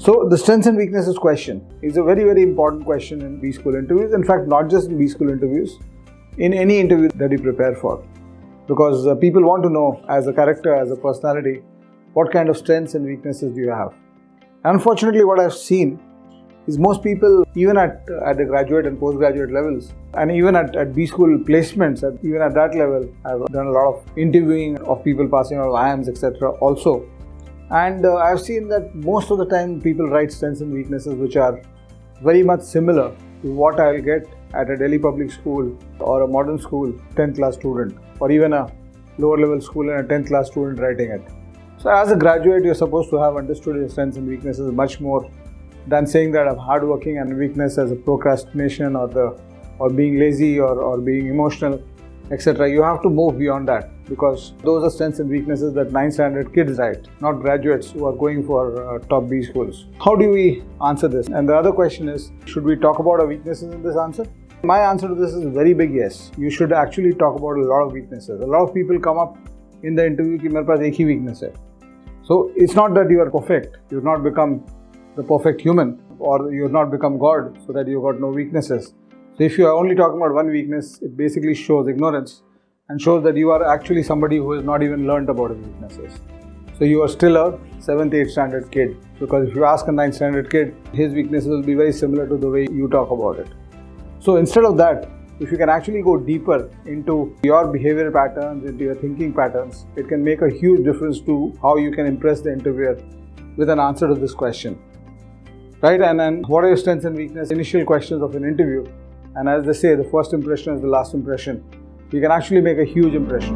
So the strengths and weaknesses question is a very, very important question in B-School interviews. In fact, not just in B-School interviews, in any interview that you prepare for. Because people want to know, as a character, as a personality, what kind of strengths and weaknesses do you have. Unfortunately, what I've seen is most people, even at the graduate and postgraduate levels, and even at B-School placements, even at that level, I've done a lot of interviewing of people passing out IIMs, etc. also. And I've seen that most of the time people write strengths and weaknesses which are very much similar to what I'll get at a Delhi public school or a modern school 10th class student, or even a lower level school and a 10th class student writing it. So as a graduate, you're supposed to have understood your strengths and weaknesses much more than saying that I'm hardworking and weakness as a procrastination or being lazy or being emotional, etc. You have to move beyond that, because those are strengths and weaknesses that 9th standard kids write, not graduates who are going for top B schools. How do we answer this? And the other question is, should we talk about our weaknesses in this answer? My answer to this is a very big yes. You should actually talk about a lot of weaknesses. A lot of people come up in the interview कि मेरे पास एक ही weakness है. So it's not that you are perfect. You've not become the perfect human, or you've not become God so that you've got no weaknesses. So if you are only talking about one weakness, it basically shows ignorance and shows that you are actually somebody who has not even learned about his weaknesses. So you are still a 7th, 8th standard kid, because if you ask a 9th standard kid, his weaknesses will be very similar to the way you talk about it. So instead of that, if you can actually go deeper into your behavior patterns, into your thinking patterns, it can make a huge difference to how you can impress the interviewer with an answer to this question. Right? And then what are your strengths and weaknesses? Initial questions of an interview. And as they say, the first impression is the last impression. You can actually make a huge impression.